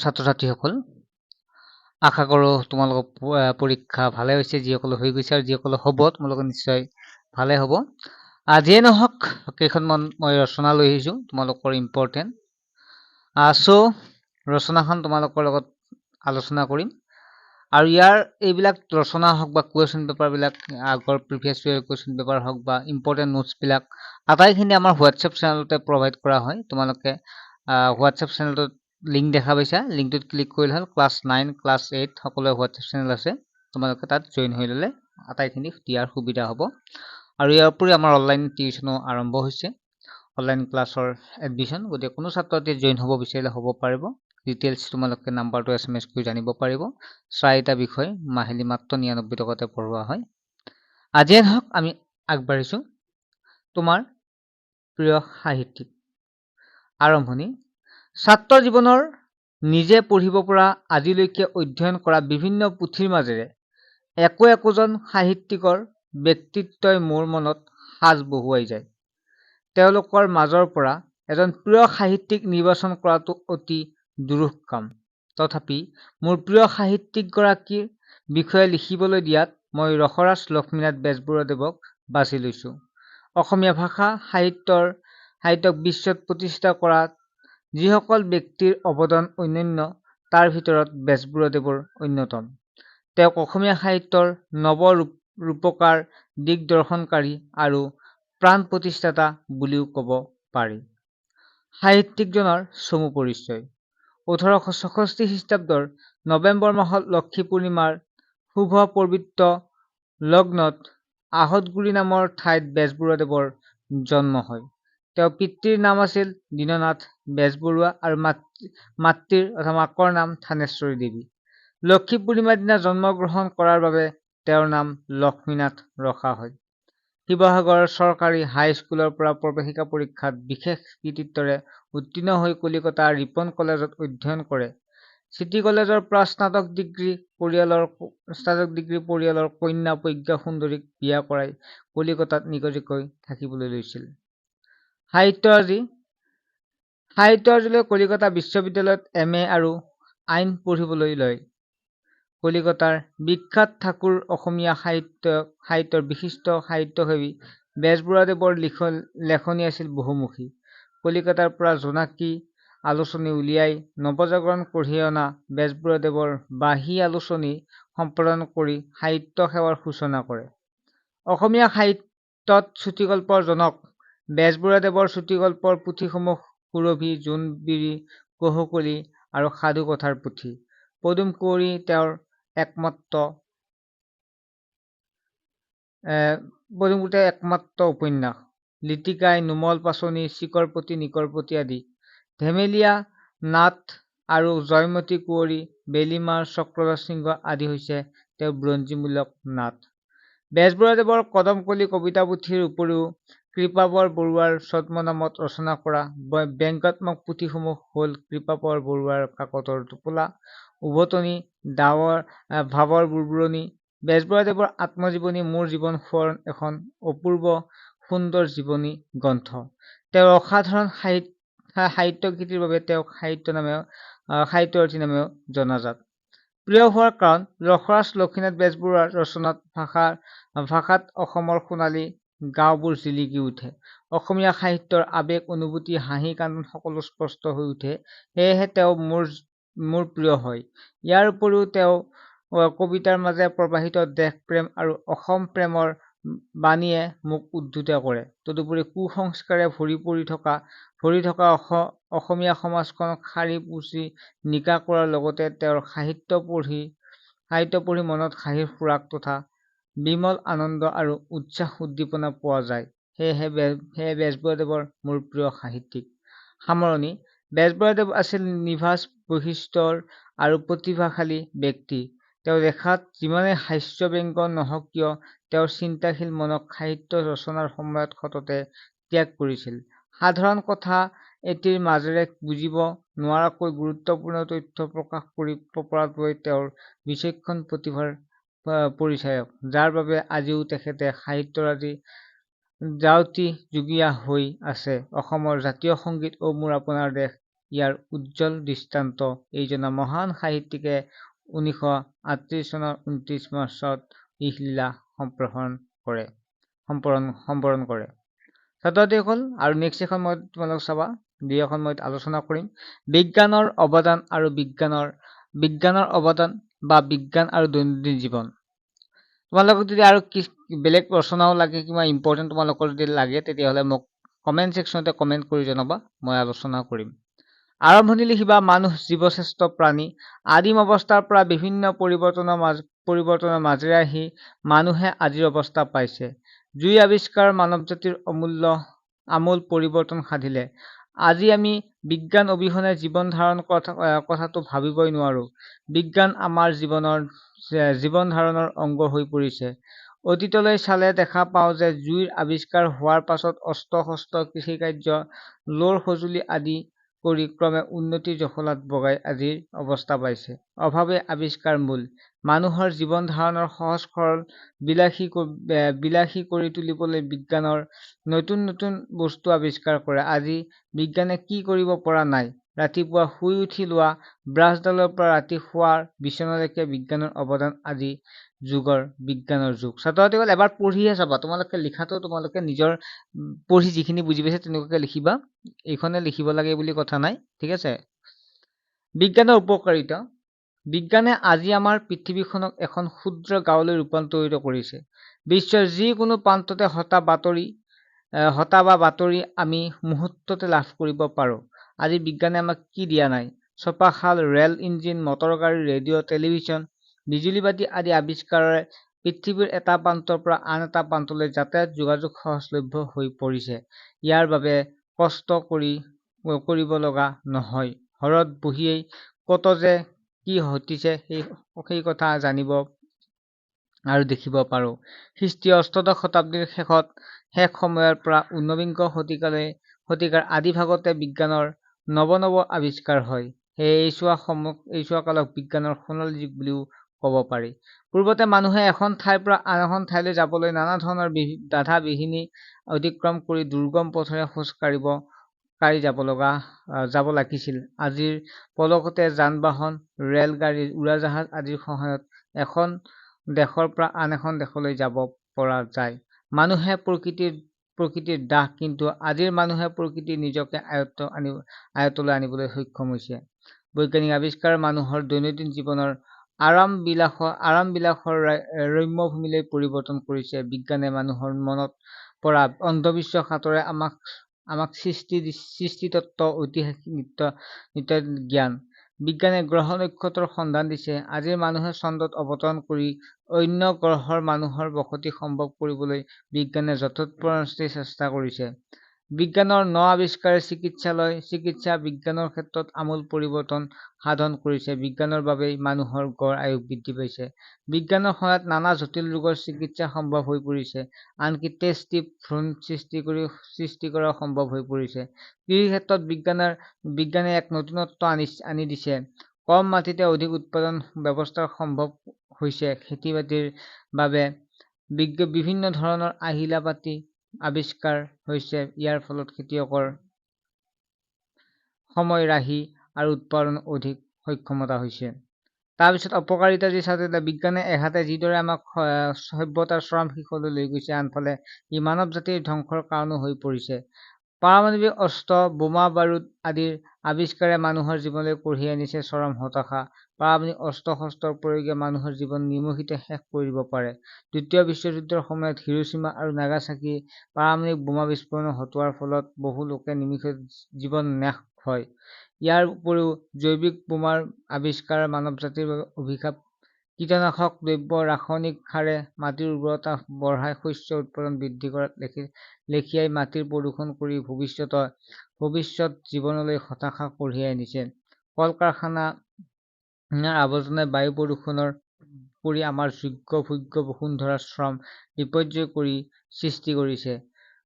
ছাত্ৰ-ছাত্ৰীসকল, আশা কৰোঁ তোমালোকৰ পৰীক্ষা ভালে হৈছে, যিসকল হৈ গৈছে আৰু যিসকল হ'ব তোমালোকৰ নিশ্চয় ভালে হ'ব। যিয়ে নহওক কেইখনমান মই ৰচনা লৈ আহিছোঁ তোমালোকৰ ইম্পৰ্টেণ্ট। ৰচনাখন তোমালোকৰ লগত আলোচনা কৰিম আৰু এইবিলাক ৰচনা হওক বা কুৱেশ্যন পেপাৰবিলাক আগৰ প্ৰিভিয়াছ ইয়েৰ কুৱেশ্যন পেপাৰ হওক বা ইম্পৰ্টেণ্ট নোটছবিলাক আটাইখিনি আমাৰ হোৱাটছএপ চেনেলতে প্ৰভাইড কৰা হয়। তোমালোকে হোৱাটছএপ চেনেলটোত লিংক দেখা পাইছা, লিংকটোত ক্লিক কৰিলে হ'ল। ক্লাছ 9 ক্লাছ 8 সকলোৱে হোৱাটছএপ চেনেল আছে, তোমালোকে তাত জইন হৈ ল'লে আটাইখিনি দিয়াৰ সুবিধা হ'ব। আৰু ইয়াৰ উপৰি আমাৰ অনলাইন টিউশ্যনো আৰম্ভ হৈছে, অনলাইন ক্লাছৰ এডমিশ্যন। গতিকে কোনো ছাত্ৰতে জইন হ'ব বিচাৰিলে হ'ব পাৰিব। ডিটেইলছ তোমালোকে নাম্বাৰটো SMS কৰি জানিব পাৰিব। 4টা বিষয় মাহিলী মাত্ৰ 99 টকাতে পঢ়োৱা হয়। আজিয়ে নহওক আমি আগবাঢ়িছোঁ। তোমাৰ প্ৰিয় সাহিত্যিক। আৰম্ভণি। ছাত্ৰ জীৱনৰ নিজে পঢ়িব পৰা আজিলৈকে অধ্যয়ন কৰা বিভিন্ন পুথিৰ মাজেৰে একোজন সাহিত্যিকৰ ব্যক্তিত্বই মোৰ মনত সাজ বহুৱাই যায়। তেওঁলোকৰ মাজৰ পৰা এজন প্ৰিয় সাহিত্যিক নিৰ্বাচন কৰাটো অতি দুৰূহ কাম। তথাপি মোৰ প্ৰিয় সাহিত্যিকগৰাকীৰ বিষয়ে লিখিবলৈ দিয়াত মই ৰসৰাজ লক্ষ্মীনাথ বেজবৰুৱাদেৱক বাছি লৈছোঁ। অসমীয়া ভাষা সাহিত্যক বিশ্বত প্ৰতিষ্ঠা কৰাত যিসকল ব্যক্তিৰ অৱদান অনন্য, তাৰ ভিতৰত বেজবৰুৱাদেৱৰ অন্যতম। তেওঁক অসমীয়া সাহিত্যৰ নৱ-ৰূপকাৰ দিগদৰ্শনকাৰী আৰু প্ৰাণ প্ৰতিষ্ঠাতা বুলিও ক'ব পাৰি। সাহিত্যিকজনৰ চমু পৰিচয়। 1864 খ্ৰীষ্টাব্দৰ নৱেম্বৰ মাহত লক্ষী পূৰ্ণিমাৰ শুভ পবিত্ৰ লগ্নত আহতগুৰি নামৰ ঠাইত বেজবৰুৱাদেৱৰ জন্ম হয়। তেওঁৰ পিতৃৰ নাম আছিল দীননাথ বেজবৰুৱা আৰু মাকৰ নাম থানেশ্বৰী দেৱী। লক্ষী পূৰ্ণিমাৰ দিনা জন্মগ্ৰহণ কৰাৰ বাবে তেওঁৰ নাম লক্ষ্মীনাথ ৰখা হয়। শিৱসাগৰ চৰকাৰী হাইস্কুলৰ পৰা প্ৰৱেশিকা পৰীক্ষাত বিশেষ কৃতিত্বৰে উত্তীৰ্ণ হৈ কলিকতা ৰিপন কলেজত অধ্যয়ন কৰে। চিটি কলেজৰ পৰা স্নাতক ডিগ্ৰী পৰিয়ালৰ কন্যা প্ৰজ্ঞা সুন্দৰীক বিয়া কৰাই কলিকতাত নিকটকৈ থাকিবলৈ লৈছিল। সাহিত্যাৰ্জীলৈ কলিকতা বিশ্ববিদ্যালয়ত MA আৰু আইন পঢ়িবলৈ লয়। কলিকতাৰ বিখ্যাত ঠাকুৰ অসমীয়া সাহিত্যৰ বিশিষ্ট সাহিত্যসেৱী বেজবৰুৱাদেৱৰ লেখনি আছিল বহুমুখী। কলিকতাৰ পৰা জোনাকী আলোচনী উলিয়াই নৱজাগৰণ কঢ়িয়াই অনা বেজবৰুৱাদেৱৰ বাঁহী আলোচনী সম্পাদন কৰি সাহিত্য সেৱাৰ সূচনা কৰে। অসমীয়া সাহিত্যত চুটিগল্পৰ জনক বেজবৰুৱাদেৱৰ চুটিগল্পৰ পুথিসমূহ সুৰভি, জোনবিৰি, কহুকলি আৰু সাধুকথাৰ পুথি। পদুম কুঁৱৰী তেওঁৰ একমাত্ৰ উপন্যাস। লিটিকাই, নোমল পাচনি, চিকৰপতি, নিকৰপতি আদি। ধেমেলীয়া নাট আৰু জয়মতী কুঁৱৰী, বেলিমাৰ, চক্ৰধৰ সিংহ আদি হৈছে তেওঁৰ বুৰঞ্জীমূলক নাট। বেজবৰুৱাদেৱৰ কদমকলি কবিতাপুথিৰ উপৰিও কৃপাবৰ বৰুৱাৰ ছদ্মনামত ৰচনা কৰা ব্যংগাত্মক পুথিসমূহ হ'ল কৃপাবৰ বৰুৱাৰ কাকতৰ টোপোলা, উভতনি, ভাৱৰ বুৰবুৰণি। বেজবৰুৱাদেৱৰ আত্মজীৱনী মোৰ জীৱন সোঁৱৰণ এখন অপূৰ্ব সুন্দৰ জীৱনী গ্ৰন্থ। তেওঁৰ অসাধাৰণ সাহিত্যকৃতিৰ বাবে তেওঁক সাহিত্যৰথী নামেও জনাজাত। প্ৰিয় হোৱাৰ কাৰণ ৰসৰাজ লক্ষ্মীনাথ বেজবৰুৱাৰ ৰচনাত ভাষাত অসমৰ সোণালী গাঁওবোৰ জিলিকি উঠে। অসমীয়া সাহিত্যৰ আৱেগ, অনুভূতি, হাঁহি কান্দোন সকলো স্পষ্ট হৈ উঠে। সেয়েহে তেওঁ মোৰ প্ৰিয় হয়। ইয়াৰ উপৰিও তেওঁ কবিতাৰ মাজেৰে প্ৰবাহিত দেশপ্ৰেম আৰু অসম প্ৰেমৰ বাণীয়ে মোক উদ্ধৃত কৰে। তদুপৰি কুসংস্কাৰে ভৰি থকা অসমীয়া সমাজখনক সাৰি পুচি নিকা কৰাৰ লগতে তেওঁৰ সাহিত্য পঢ়ি মনত হাঁহিৰ খোৰাক তথা বিমল আনন্দ আৰু উৎসাহ উদ্দীপনা পোৱা যায়। সেয়ে বেজবৰুৱাদেৱৰ মোৰ প্ৰিয় সাহিত্যিক। সামৰণি। বেজবৰুৱাদেৱ আছিল নিভাঁজ বৈশিষ্ট্যৰ আৰু প্ৰতিভাশালী ব্যক্তি। তেওঁ দেখাত যিমানেই হাস্যব্যংগ্য নহওক কিয় তেওঁৰ চিন্তাশীল মনক সাহিত্য ৰচনাৰ সময়ত সততে ত্যাগ কৰিছিল। সাধাৰণ কথা এটিৰ মাজেৰে বুজিব নোৱৰাকৈ গুৰুত্বপূৰ্ণ তথ্য প্ৰকাশ কৰি পৰাটোৱেই তেওঁৰ বিচক্ষণ প্ৰতিভাৰ পৰিচায়ক, যাৰ বাবে আজিও তেখেতে সাহিত্যৰাজিৰ জাউতি যুগীয়া হৈ আছে। অসমৰ জাতীয় সংগীত অ মোৰ আপোনাৰ দেশ ইয়াৰ উজ্জ্বল দৃষ্টান্ত এইজনা মহান সাহিত্যিকে 1938 চনৰ 29 মাৰ্চত ইহলীলা সম্পৰণ কৰে। ছাত্ৰ-ছাত্ৰীসকল, আৰু নেক্সট এখন মই তোমালোক চাবা, দুই এখন মই আলোচনা কৰিম বিজ্ঞানৰ অৱদান আৰু বিজ্ঞানৰ অৱদান বা বিজ্ঞান আৰু দৈনন্দিন জীৱন। তোমালোকক যদি আৰু বেলেগ ৰচনাও লাগে, কিবা ইম্পৰ্টেণ্ট তোমালোকৰ যদি লাগে, তেতিয়াহ'লে মোক কমেণ্ট ছেকশ্যনতে কমেণ্ট কৰি জনাবা, মই আলোচনা কৰিম। আৰম্ভণি লিখিবা মানুহ জীৱশ্ৰেষ্ঠ প্ৰাণী। আদিম অৱস্থাৰ পৰা বিভিন্ন পৰিৱৰ্তনৰ মাজেৰে আহি মানুহে আজিৰ অৱস্থা পাইছে। জুই আৱিষ্কাৰ মানৱ জাতিৰ আমূল পৰিৱৰ্তন সাধিলে। আজি আমি বিজ্ঞান অবিহনে জীৱন ধাৰণ কথাটো ভাবিবই নোৱাৰো। বিজ্ঞান আমাৰ জীৱন ধাৰণৰ অংগ হৈ পৰিছে। অতীতলৈ চালে দেখা পাওঁ যে জুইৰ আৱিষ্কাৰ হোৱাৰ পাছত অস্ত্ৰ-শস্ত্ৰ, কৃষিকাৰ্য, লোৰ সঁজুলি আদি কৰি ক্ৰমে উন্নতিৰ জখলাত বগাই আজিৰ অৱস্থা পাইছে। অভাৱে আৱিষ্কাৰ মূল। মানুহৰ জীৱন ধাৰণৰ সহজ সৰল বিলাসী কৰি তুলিবলৈ বিজ্ঞানৰ নতুন নতুন বস্তু আৱিষ্কাৰ কৰে। আজি বিজ্ঞানে কি কৰিব পৰা নাই? ৰাতিপুৱা শুই উঠি লোৱা ব্ৰাছডালৰ পৰা ৰাতি শোৱাৰ বিচনালৈকে বিজ্ঞানৰ অৱদান আজি বিজ্ঞানৰ যুগ। ছাত্ৰ-ছাত্ৰীসকল, এবাৰ পঢ়িহে চাবা। তোমালোকে লিখাটো তোমালোকে নিজৰ পঢ়ি যিখিনি বুজি পাইছে তেনেকুৱাকে লিখিবা। এইখনে লিখিব লাগে বুলি কথা নাই, ঠিক আছে? বিজ্ঞানৰ উপকাৰিতা। বিজ্ঞানে আজি আমাৰ পৃথিৱীখনক এখন ক্ষুদ্ৰ গাঁৱলৈ ৰূপান্তৰিত কৰিছে। বিশ্বৰ যিকোনো প্ৰান্ততে হতা বা বাতৰি আমি মুহূৰ্ততে লাভ কৰিব পাৰোঁ। আজি বিজ্ঞানে আমাক কি দিয়া নাই? ছপাশাল, ৰেল ইঞ্জিন, মটৰ গাড়ী, ৰেডিঅ', টেলিভিছন, বিজুলী বাতি আদি আৱিষ্কাৰেৰে পৃথিৱীৰ এটা প্ৰান্তৰ পৰা আন এটা প্ৰান্তলৈ যাতায়াত যোগাযোগ সহজলভ্য হৈ পৰিছে। ইয়াৰ বাবে কষ্ট কৰিব লগা নহয়। ঘৰত বহিয়েই কত যে কি ঘটিছে সেই কথা জানিব আৰু দেখিব পাৰো। খ্ৰীষ্টীয় অষ্টাদশ শতাব্দীৰ শেষ সময়ৰ পৰা ঊনবিংশ শতিকাৰ আদি ভাগতে বিজ্ঞানৰ নৱ আৱিষ্কাৰ হয়। সেয়ে এইছোৱা কালক বিজ্ঞানৰ সোণালী যুগ বুলিও ক'ব পাৰি। পূৰ্বতে মানুহে এখন ঠাইৰ পৰা আন এখন ঠাইলৈ যাবলৈ নানা ধৰণৰ বাধা বিঘিনি অতিক্ৰম কৰি দুৰ্গম পথেৰে খোজ কাঢ়ি যাব লাগিছিল। আজিৰ পলকতে যান-বাহন, ৰেল-গাড়ী, উৰাজাহাজ আদিৰ সহায়ত এখন দেশৰ পৰা আন এখন দেশলৈ যাব পৰা যায়। মানুহে প্ৰকৃতিৰ দাস, কিন্তু আজিৰ মানুহে প্ৰকৃতিৰ নিজকে আয়ত্তলৈ আনিবলৈ সক্ষম হৈছে। বৈজ্ঞানিক আৱিষ্কাৰ মানুহৰ দৈনন্দিন জীৱনৰ আৰাম-বিলাসৰ ৰম্যভূমিলৈ পৰিৱৰ্তন কৰিছে। বিজ্ঞানে মানুহৰ মনত পৰা অন্ধবিশ্বাস আঁতৰাই আমাক সৃষ্টিতত্ত্ব, ঐতিহাসিক নৃত্য জ্ঞান। বিজ্ঞানে গ্ৰহ নক্ষত্ৰৰ সন্ধান দিছে। আজিৰ মানুহে চন্দ্ৰত অৱতৰণ কৰি অন্য গ্ৰহৰ মানুহৰ বসতি সম্ভৱ কৰিবলৈ বিজ্ঞানে যথোপৰোনাস্তি চেষ্টা কৰিছে। বিজ্ঞানৰ আৱিষ্কাৰে চিকিৎসা বিজ্ঞানৰ ক্ষেত্ৰত আমূল পৰিৱৰ্তন সাধন কৰিছে। বিজ্ঞানৰ বাবেই মানুহৰ গড় আয়ু বৃদ্ধি পাইছে। বিজ্ঞানৰ সহায়ত নানা জটিল ৰোগৰ চিকিৎসা সম্ভৱ হৈ পৰিছে। আনকি টেষ্ট টিউব, ভ্ৰূণ সৃষ্টি কৰাও সম্ভৱ হৈ পৰিছে। কৃষি ক্ষেত্ৰত বিজ্ঞানে এক নতুনত্ব আনি দিছে। কম মাটিতে অধিক উৎপাদন ব্যৱস্থা সম্ভৱ হৈছে। খেতি-বাতিৰ বাবে বিভিন্ন ধৰণৰ আহিলা-পাতি আৱিষ্কাৰ হৈছে। ইয়াৰ ফলত খেতিয়কৰ সময় ৰাহি আৰু উৎপাদন অধিক সক্ষমতা হৈছে। তাৰপিছত অপকাৰিতা যি ছাত্ৰ, বিজ্ঞানে এহাতে যিদৰে আমাক সভ্যতাৰ চৰম শীৰ্ষলৈ লৈ গৈছে, আনফালে ই মানৱ জাতিৰ ধ্বংসৰ কাৰণো হৈ পৰিছে। পাৰমাণৱিক অস্ত্ৰ, বোমা বাৰুদ আদিৰ আৱিষ্কাৰে মানুহৰ জীৱনলৈ কঢ়িয়াই আনিছে চৰম হতাশা। পাৰমাণৱিক অস্ত্ৰ-শস্ত্ৰৰ প্ৰয়োগে মানুহৰ জীৱন নিমিষতে শেষ কৰি দিব পাৰে। দ্বিতীয় বিশ্বযুদ্ধৰ সময়ত হিৰোশ্বিমা আৰু নাগাচাকি পাৰমাণৱিক বোমা বিস্ফোৰণ ঘটোৱাৰ ফলত বহু লোকে নিমিষতে জীৱন নাশ হয়। ইয়াৰ উপৰিও জৈৱিক বোমাৰ আৱিষ্কাৰ মানৱ জাতিৰ বাবে অভিশাপ। কীটনাশক দ্ৰব্য, ৰাসায়নিক সাৰে মাটিৰ উৰ্বৰতা বঢ়াই শস্য উৎপাদন বৃদ্ধি কৰাৰ লেখীয়াই মাটিৰ প্ৰদূষণ কৰি ভৱিষ্যত জীৱনলৈ হতাশা কঢ়িয়াই আনিছে। কল-কাৰখানাৰ আৱৰ্জনাই বায়ু প্ৰদূষণৰ কৰি আমাৰ যোগ্য-ভোগ্য বসুন্ধৰাৰ শ্ৰম বিপৰ্যয় সৃষ্টি কৰিছে।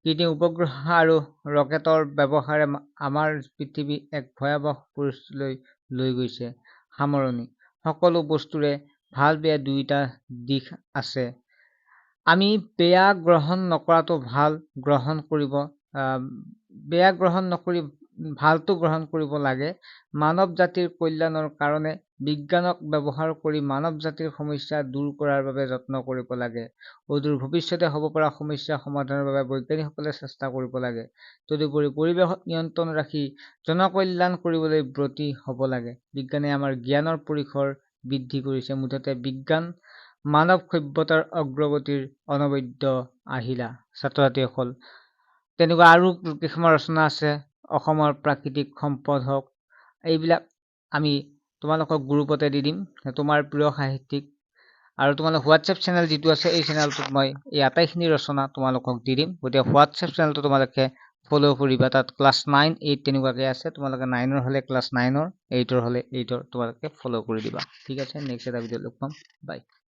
কৃত্ৰিম উপগ্ৰহ আৰু ৰকেটৰ ব্যৱহাৰে আমাৰ পৃথিৱী এক ভয়াৱহ পৰিস্থিতিলৈ লৈ গৈছে। সামৰণি: সকলো বস্তুৰে ভাল বেয়া দুয়োটা দিশ আছে। আমি বেয়া গ্ৰহণ নকৰাটো ভাল গ্ৰহণ কৰিব। বেয়া গ্ৰহণ নকৰি ভালটো গ্ৰহণ কৰিব লাগে। মানৱ জাতিৰ কল্যাণৰ কাৰণে বিজ্ঞানক ব্যৱহাৰ কৰি মানৱ জাতিৰ সমস্যা দূৰ কৰাৰ বাবে যত্ন কৰিব লাগে। অদূৰ ভৱিষ্যতে হ'ব পৰা সমস্যা সমাধানৰ বাবে বৈজ্ঞানিকসকলে চেষ্টা কৰিব লাগে। তদুপৰি পৰিৱেশত নিয়ন্ত্ৰণ ৰাখি জনকল্যাণ কৰিবলৈ ব্ৰতী হ'ব লাগে। বিজ্ঞানে আমাৰ জ্ঞানৰ পৰিসৰ বৃদ্ধি কৰিছে। মুঠতে বিজ্ঞান মানৱ সভ্যতাৰ অগ্ৰগতিৰ অনবদ্য আহিলা। ছাত্ৰ-ছাত্ৰীসকল, তেনেকুৱা আৰু কিছুমান ৰচনা আছে। অসমৰ প্ৰাকৃতিক সম্পদ হওক, এইবিলাক আমি তোমালোকক গ্ৰুপতে দি দিম, তোমাৰ প্ৰিয় সাহিত্যিক। আৰু তোমালোক হোৱাটছএপ চেনেল যিটো আছে, এই চেনেলটোত মই এই আটাইখিনি ৰচনা তোমালোকক দি দিম। গতিকে হোৱাটছএপ চেনেলটো তোমালোকে ফ'ল' কৰিবা। তাত ক্লাছ 9, 8 তেনেকুৱাকৈ আছে। তোমালোকে 9ৰ হ'লে ক্লাছ 9ৰ, 8ৰ হ'লে 8ৰ তোমালোকে ফ'ল' কৰি দিবা। ঠিক আছে, নেক্সট এটা ভিডিঅ'ত লগ পাম। বাই।